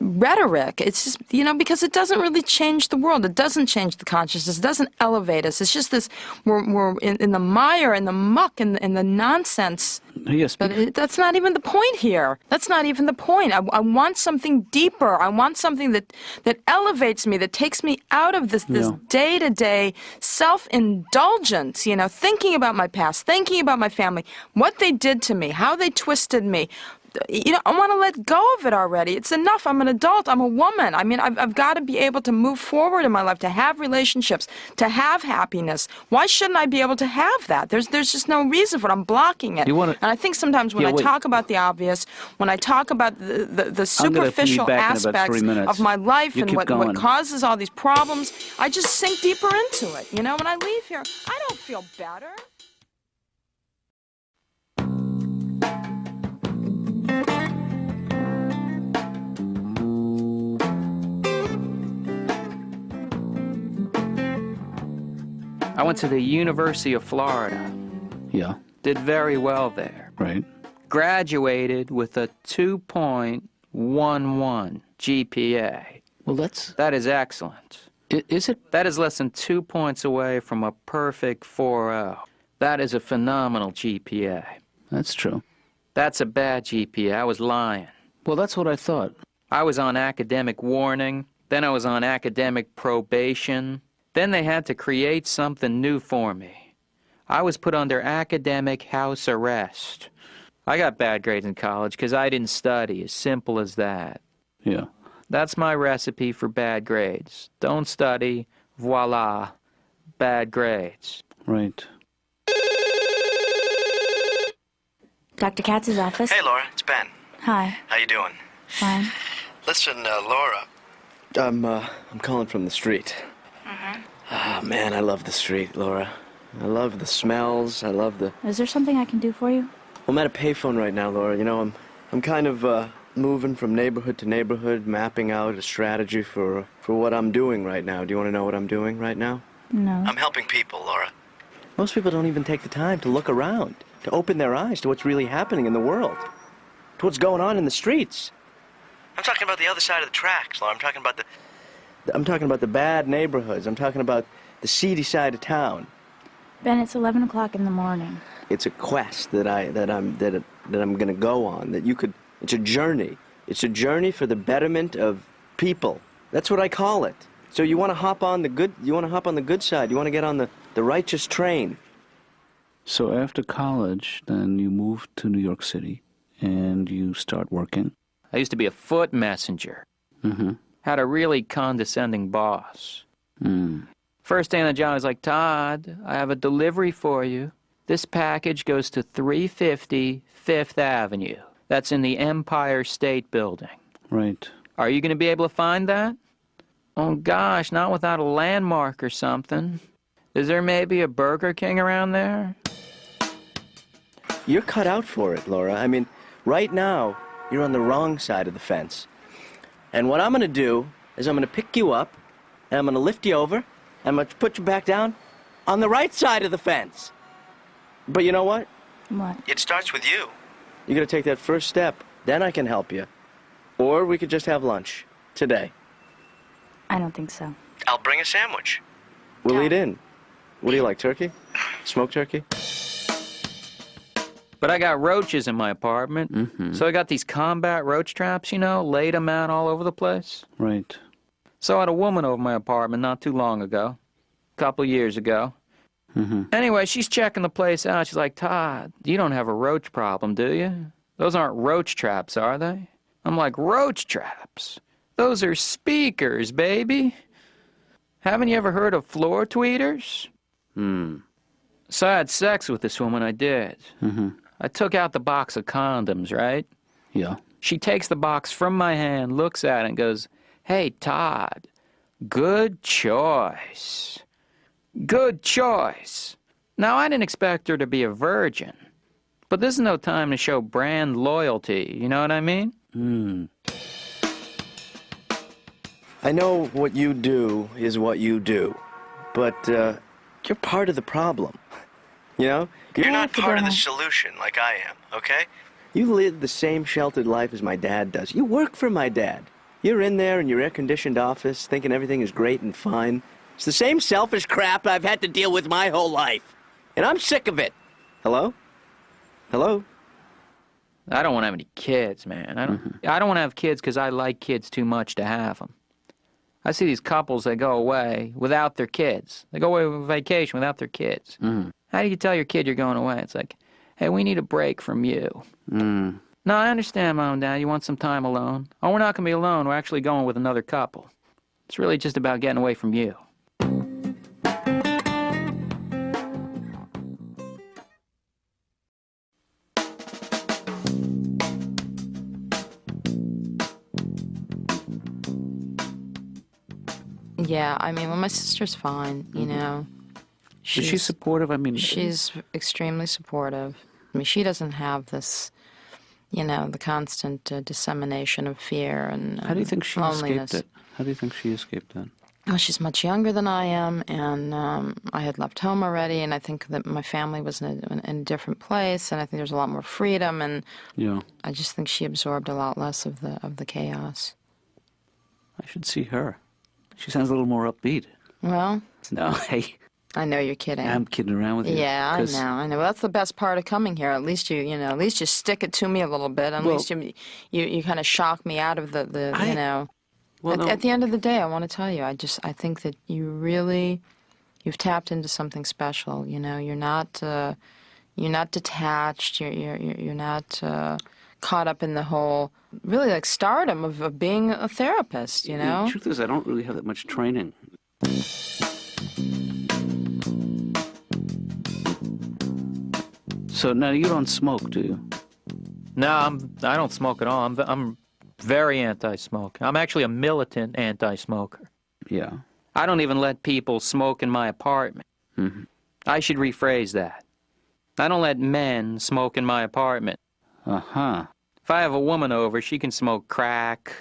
Speaker 8: rhetoric. It's just because it doesn't really change the world. It doesn't change the consciousness. It doesn't elevate us. It's just this. We're in the mire and the muck and the nonsense.
Speaker 1: Yes.
Speaker 8: But that's not even the point here. That's not even the point. I want something deeper. I want something that elevates me, that takes me out of this day-to-day self-indulgence, thinking about my past, thinking about my family, what they did to me, how they twisted me. I want to let go of it already. It's enough. I'm an adult. I'm a woman. I mean, I've got to be able to move forward in my life, to have relationships, to have happiness. Why shouldn't I be able to have that? There's just no reason for it. I'm blocking it. And I think sometimes when I talk about the obvious, when I talk about the superficial aspects of my life and what causes all these problems, I just sink deeper into it. When I leave here, I don't feel better.
Speaker 7: I went to the University of Florida.
Speaker 1: Yeah.
Speaker 7: Did very well there.
Speaker 1: Right.
Speaker 7: Graduated with a 2.11 GPA.
Speaker 1: Well,
Speaker 7: that is excellent.
Speaker 1: Is it?
Speaker 7: That is less than 2 points away from a perfect 4.0. That is a phenomenal GPA.
Speaker 1: That's true.
Speaker 7: That's a bad GPA. I was lying.
Speaker 1: Well, that's what I thought.
Speaker 7: I was on academic warning, then I was on academic probation, then they had to create something new for me. I was put under academic house arrest. I got bad grades in college because I didn't study, as simple as that.
Speaker 1: Yeah.
Speaker 7: That's my recipe for bad grades. Don't study, voila, bad grades.
Speaker 1: Right.
Speaker 4: Dr. Katz's office.
Speaker 3: Hey, Laura, it's Ben.
Speaker 4: Hi.
Speaker 3: How you doing?
Speaker 4: Fine.
Speaker 3: Listen, Laura. I'm calling from the street. Oh, man, I love the street, Laura. I love the smells. I love the...
Speaker 4: Is there something I can do for you?
Speaker 3: I'm at a payphone right now, Laura. You know, I'm kind of moving from neighborhood to neighborhood, mapping out a strategy for what I'm doing right now. Do you want to know what I'm doing right now?
Speaker 4: No.
Speaker 3: I'm helping people, Laura. Most people don't even take the time to look around, to open their eyes to what's really happening in the world, to what's going on in the streets. I'm talking about the other side of the tracks, Laura. I'm talking about the bad neighborhoods. I'm talking about the seedy side of town.
Speaker 4: Ben, it's 11 o'clock in the morning.
Speaker 3: It's a quest that I'm going to go on. It's a journey. It's a journey for the betterment of people. That's what I call it. So you want to hop on the good. You want to hop on the good side. You want to get on the righteous train.
Speaker 1: So after college, then you moved to New York City, and you start working.
Speaker 7: I used to be a foot messenger. Had a really condescending boss. First day on the job, I was like, Todd, I have a delivery for you. This package goes to 350 Fifth Avenue. That's in the Empire State Building.
Speaker 1: Right.
Speaker 7: Are you going to be able to find that? Oh, gosh, not without a landmark or something. Is there maybe a Burger King around there?
Speaker 3: You're cut out for it, Laura. I mean, right now, you're on the wrong side of the fence. And what I'm going to do is I'm going to pick you up, and I'm going to lift you over, and I'm going to put you back down on the right side of the fence. But you know what?
Speaker 4: What?
Speaker 3: It starts with you. You're going to take that first step. Then I can help you. Or we could just have lunch today.
Speaker 4: I don't think so.
Speaker 3: I'll bring a sandwich. We'll eat in. What do you like, turkey? Smoked turkey?
Speaker 7: But I got roaches in my apartment. So I got these combat roach traps, you know, laid them out all over the place.
Speaker 1: Right.
Speaker 7: So I had a woman over my apartment not too long ago, a couple years ago. Anyway, she's checking the place out. She's like, Todd, you don't have a roach problem, do you? Those aren't roach traps, are they? I'm like, roach traps? Those are speakers, baby. Haven't you ever heard of floor tweeters? So I had sex with this woman, I did. I took out the box of condoms, right?
Speaker 1: Yeah.
Speaker 7: She takes the box from my hand, looks at it, and goes, Hey, Todd, good choice. Good choice. Now, I didn't expect her to be a virgin, but this is no time to show brand loyalty, you know what I mean?
Speaker 3: I know what you do is what you do, but you're part of the problem. You know? You're not part of the solution like I am, okay? You live the same sheltered life as my dad does. You work for my dad. You're in there in your air-conditioned office thinking everything is great and fine. It's the same selfish crap I've had to deal with my whole life. And I'm sick of it. Hello? Hello?
Speaker 7: I don't want to have any kids, man. I don't want to have kids because I like kids too much to have them. I see these couples, they go away without their kids. They go away on vacation without their kids. How do you tell your kid you're going away? It's like, hey, we need a break from you. No, I understand, Mom and Dad. You want some time alone. Oh, we're not going to be alone. We're actually going with another couple. It's really just about getting away from you.
Speaker 8: Yeah, I mean, well, my sister's fine, you know.
Speaker 1: Is she supportive? I mean...
Speaker 8: She's extremely supportive. I mean, she doesn't have this, you know, the constant dissemination of fear and
Speaker 1: How do you think she
Speaker 8: loneliness.
Speaker 1: escaped it? How do you think she escaped that?
Speaker 8: Well, she's much younger than I am, and I had left home already, and I think that my family was in a different place, and I think there's a lot more freedom, and
Speaker 1: Yeah.
Speaker 8: I just think she absorbed a lot less of the chaos.
Speaker 1: I should see her. She sounds a little more upbeat.
Speaker 8: Well,
Speaker 1: No, hey.
Speaker 8: I know you're kidding.
Speaker 1: I'm kidding around with you.
Speaker 8: Yeah, I know. Well, that's the best part of coming here. At least at least you stick it to me a little bit. At least you kind of shock me out of the you know.
Speaker 1: Well,
Speaker 8: at the end of the day, I want to tell you, I think that you've tapped into something special. You know, you're not detached. You're not caught up in the whole really like stardom of being a therapist. You know.
Speaker 1: The truth is, I don't really have that much training. So now you don't smoke, do you?
Speaker 7: No, I don't smoke at all. I'm very anti-smoke. I'm actually a militant anti-smoker.
Speaker 1: Yeah.
Speaker 7: I don't even let people smoke in my apartment.
Speaker 1: Mm-hmm.
Speaker 7: I should rephrase that. I don't let men smoke in my apartment.
Speaker 1: Uh-huh.
Speaker 7: If I have a woman over, she can smoke crack,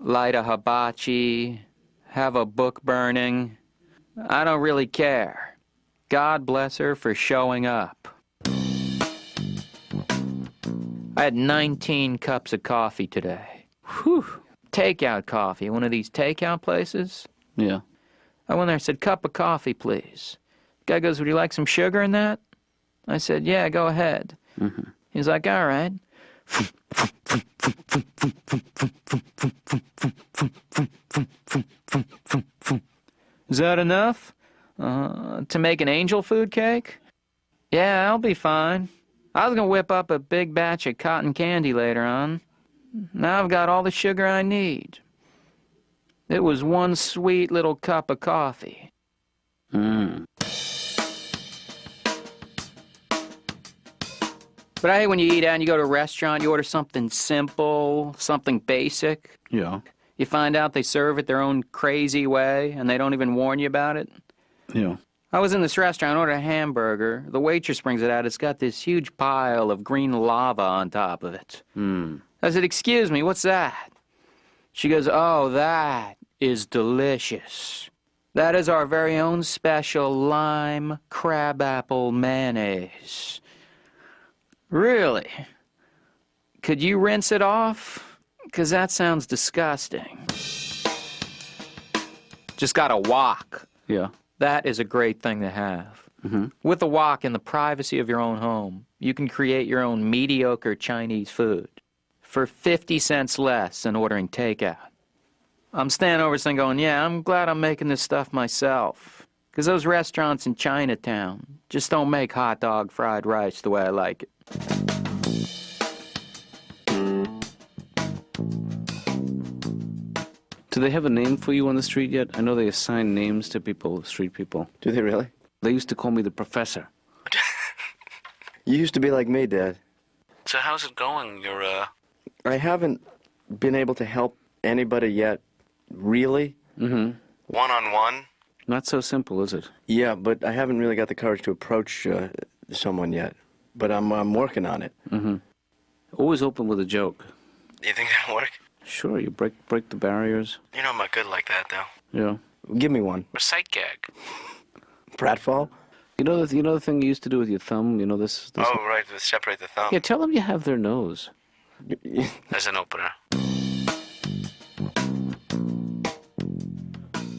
Speaker 7: light a hibachi, have a book burning. I don't really care. God bless her for showing up. I had 19 cups of coffee today. Whew. Takeout coffee, one of these takeout places.
Speaker 1: Yeah.
Speaker 7: I went there and said, cup of coffee, please. The guy goes, would you like some sugar in that? I said, yeah, go ahead.
Speaker 1: Mm-hmm.
Speaker 7: He's like, all right. Is that enough? To make an angel food cake? Yeah, I'll be fine. I was going to whip up a big batch of cotton candy later on. Now I've got all the sugar I need. It was one sweet little cup of coffee.
Speaker 1: Mm.
Speaker 7: But I hate when you eat out and you go to a restaurant, you order something simple, something basic.
Speaker 1: Yeah.
Speaker 7: You find out they serve it their own crazy way, and they don't even warn you about it.
Speaker 1: Yeah.
Speaker 7: I was in this restaurant, ordered a hamburger. The waitress brings it out. It's got this huge pile of green lava on top of it.
Speaker 1: Mm.
Speaker 7: I said, excuse me, what's that? She goes, oh, that is delicious. That is our very own special lime crabapple mayonnaise. Really? Could you rinse it off? 'Cause that sounds disgusting. Just got a wok.
Speaker 1: Yeah.
Speaker 7: That is a great thing to have.
Speaker 1: Mm-hmm.
Speaker 7: With a wok in the privacy of your own home, you can create your own mediocre Chinese food for 50 cents less than ordering takeout. I'm standing over this thing going, yeah, I'm glad I'm making this stuff myself. 'Cause those restaurants in Chinatown just don't make hot dog fried rice the way I like it.
Speaker 1: Do they have a name for you on the street yet? I know they assign names to people, street people.
Speaker 2: Do they really?
Speaker 1: They used to call me the professor.
Speaker 2: You used to be like me, Dad.
Speaker 1: So how's it going?
Speaker 2: I haven't been able to help anybody yet, really.
Speaker 1: Mm-hmm.
Speaker 3: One-on-one?
Speaker 1: Not so simple, is it?
Speaker 2: Yeah, but I haven't really got the courage to approach someone yet. But I'm working on it.
Speaker 1: Mm-hmm. Always open with a joke.
Speaker 3: Do you think that'll work?
Speaker 1: Sure, you break the barriers.
Speaker 3: You know I'm not good like that, though.
Speaker 1: Yeah.
Speaker 2: Give me one.
Speaker 3: A sight gag.
Speaker 2: Pratfall?
Speaker 1: You know the thing you used to do with your thumb? You know this
Speaker 3: Oh, right, to separate the thumb.
Speaker 1: Yeah, tell them you have their nose.
Speaker 3: As an opener.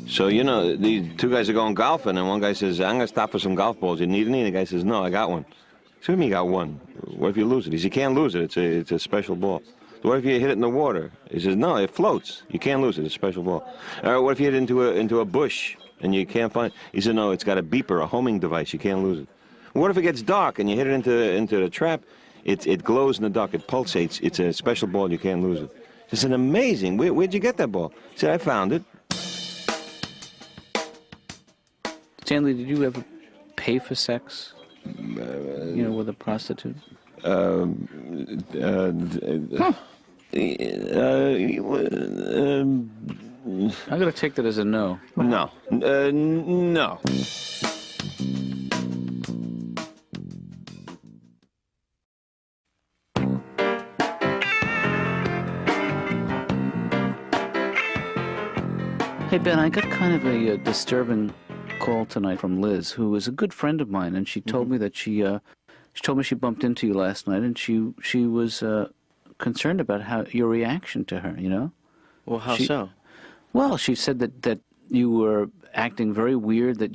Speaker 9: So, you know, these two guys are going golfing, and one guy says, I'm going to stop for some golf balls. You need any? And the guy says, no, I got one. So what do you mean you got one? What if you lose it? He says, you can't lose it. It's a special ball. So what if you hit it in the water? He says, no, it floats. You can't lose it. It's a special ball. What if you hit it into a bush and you can't find it? He said, no, it's got a beeper, a homing device. You can't lose it. What if it gets dark and you hit it into the trap? It glows in the dark. It pulsates. It's a special ball. You can't lose it. It's an amazing. Where'd you get that ball? He said, I found it.
Speaker 1: Stanley, did you ever pay for sex? With a prostitute?
Speaker 9: I'm
Speaker 1: I'm gonna take that as a no.
Speaker 9: No. No.
Speaker 1: Hey, Ben, I got kind of a disturbing call tonight from Liz, who is a good friend of mine, and she told me that she told me she bumped into you last night, and she was concerned about your reaction to her, you know?
Speaker 2: Well, how so?
Speaker 1: Well, she said that you were acting very weird, that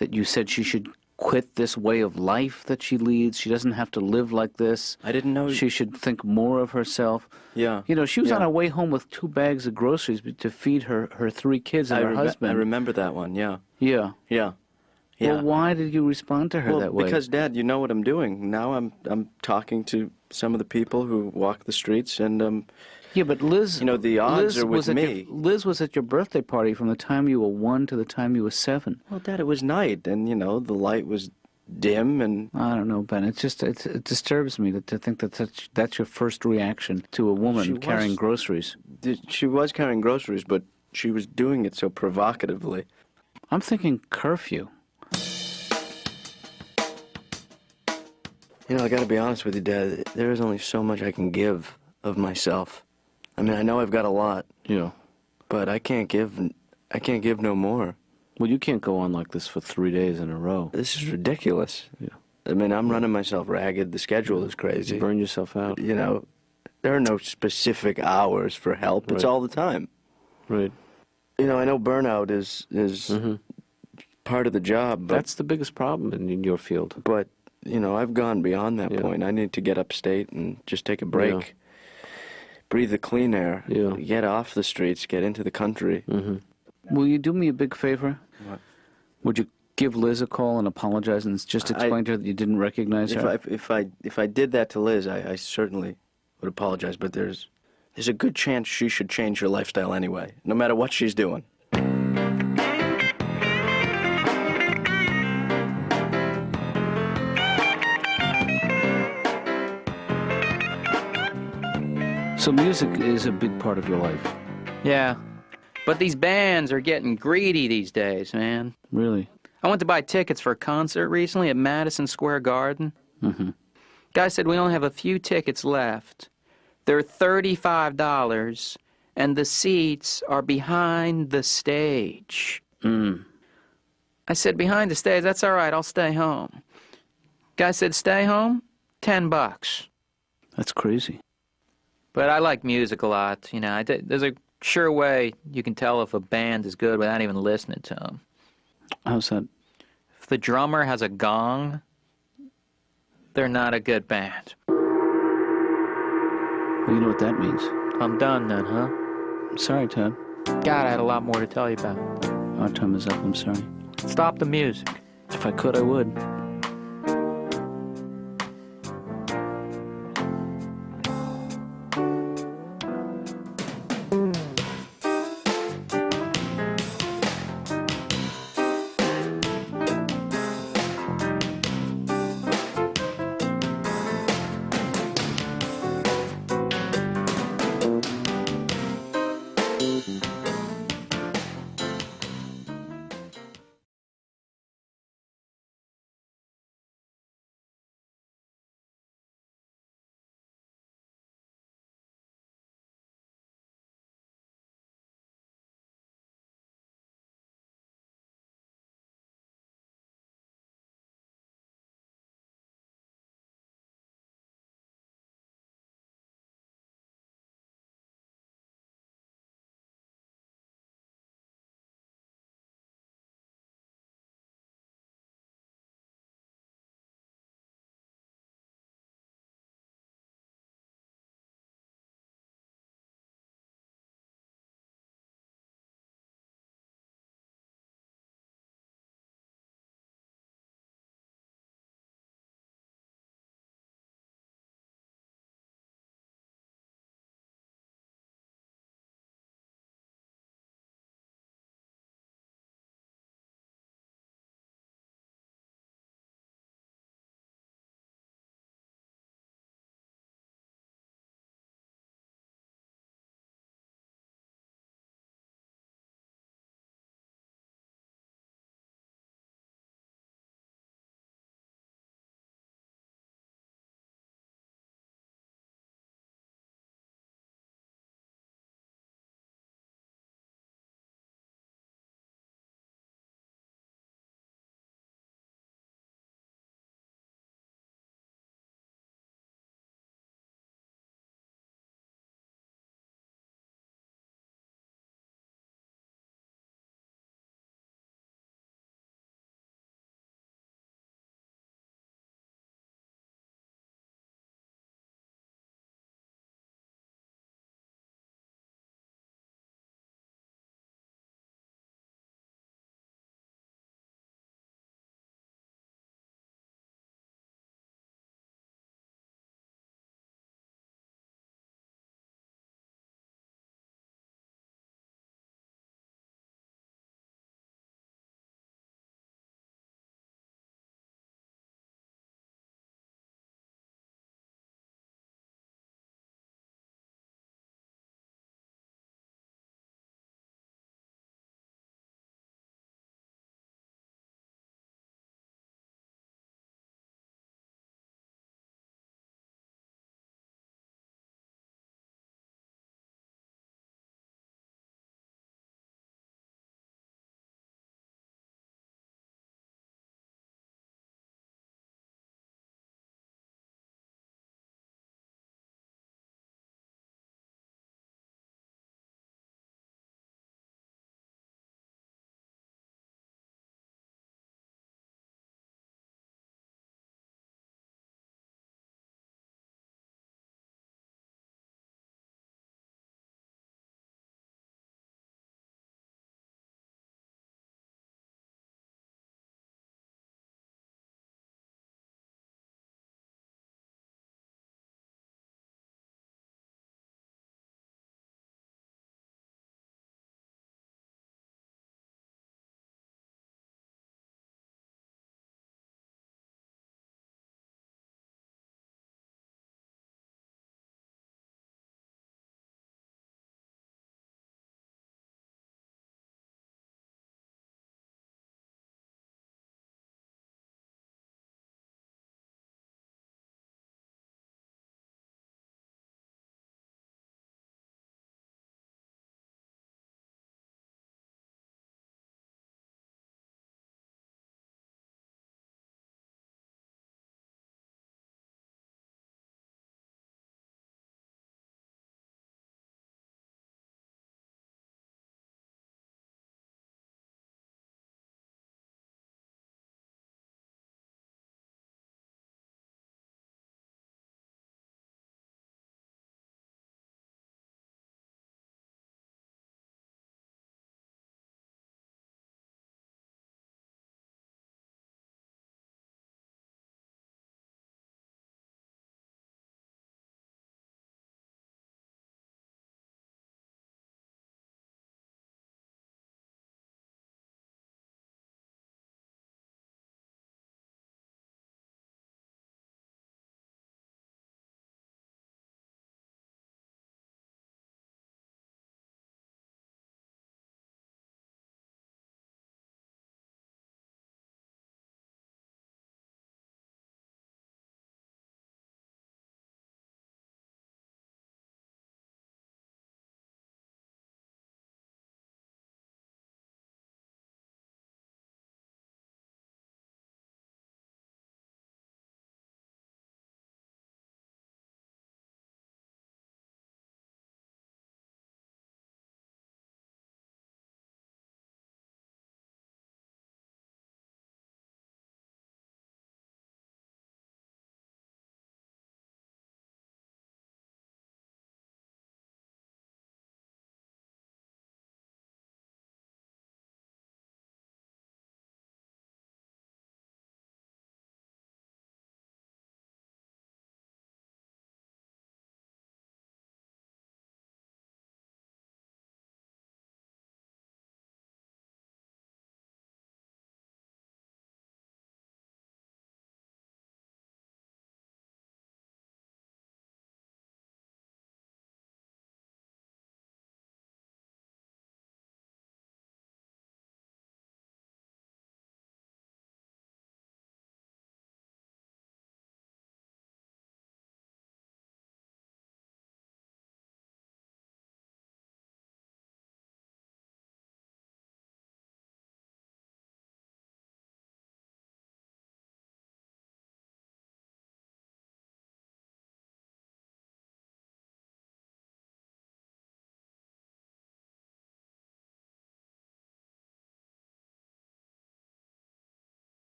Speaker 1: that you said she should quit this way of life that she leads. She doesn't have to live like this.
Speaker 2: I didn't know.
Speaker 1: She should think more of herself.
Speaker 2: Yeah.
Speaker 1: You know, she was
Speaker 2: Yeah.
Speaker 1: on her way home with 2 bags of groceries to feed her 3 kids and her husband.
Speaker 2: I remember that one, yeah.
Speaker 1: Yeah.
Speaker 2: Yeah. Yeah.
Speaker 1: Well, why did you respond to her that way?
Speaker 2: Because, Dad, you know what I'm doing. Now I'm talking to some of the people who walk the streets, and
Speaker 1: yeah, but Liz,
Speaker 2: you know, the odds are with me.
Speaker 1: Liz was at your birthday party from the time you were 1 to the time you were 7.
Speaker 2: Well, Dad, it was night, and you know the light was dim, and
Speaker 1: I don't know, Ben. It disturbs me to think that that's your first reaction to a woman carrying groceries.
Speaker 2: She was carrying groceries, but she was doing it so provocatively.
Speaker 1: I'm thinking curfew.
Speaker 2: You know, I got to be honest with you, Dad. There is only so much I can give of myself. I mean, I know I've got a lot.
Speaker 1: Yeah.
Speaker 2: But I can't give no more.
Speaker 1: Well, you can't go on like this for 3 days in a row.
Speaker 2: This is ridiculous.
Speaker 1: Yeah.
Speaker 2: I mean, I'm running myself ragged. The schedule is crazy.
Speaker 1: You burn yourself out.
Speaker 2: You know, there are no specific hours for help. It's all the time.
Speaker 1: Right.
Speaker 2: You know, I know burnout is part of the job. But,
Speaker 1: that's the biggest problem in your field.
Speaker 2: But, you know, I've gone beyond that point. I need to get upstate and just take a break.
Speaker 1: Yeah.
Speaker 2: Breathe the clean air.
Speaker 1: Yeah.
Speaker 2: Get off the streets. Get into the country.
Speaker 1: Will you do me a big favor?
Speaker 2: What?
Speaker 1: Would you give Liz a call and apologize and just explain to her that you didn't recognize her?
Speaker 2: If I did that to Liz, I certainly would apologize. But there's a good chance she should change her lifestyle anyway, no matter what she's doing.
Speaker 1: So music is a big part of your life.
Speaker 7: Yeah. But these bands are getting greedy these days, man.
Speaker 1: Really?
Speaker 7: I went to buy tickets for a concert recently at Madison Square Garden. Guy said we only have a few tickets left. They're $35, and the seats are behind the stage. I said, behind the stage? That's all right, I'll stay home. Guy said, stay home? $10.
Speaker 1: That's crazy.
Speaker 7: But I like music a lot, you know. There's a sure way you can tell if a band is good without even listening to them.
Speaker 1: How's that?
Speaker 7: If the drummer has a gong, they're not a good band.
Speaker 1: Well, you know what that means.
Speaker 7: I'm done then, huh?
Speaker 1: I'm sorry, Todd.
Speaker 7: God, I had a lot more to tell you about.
Speaker 1: Our time is up, I'm sorry.
Speaker 7: Stop the music.
Speaker 1: If I could, I would.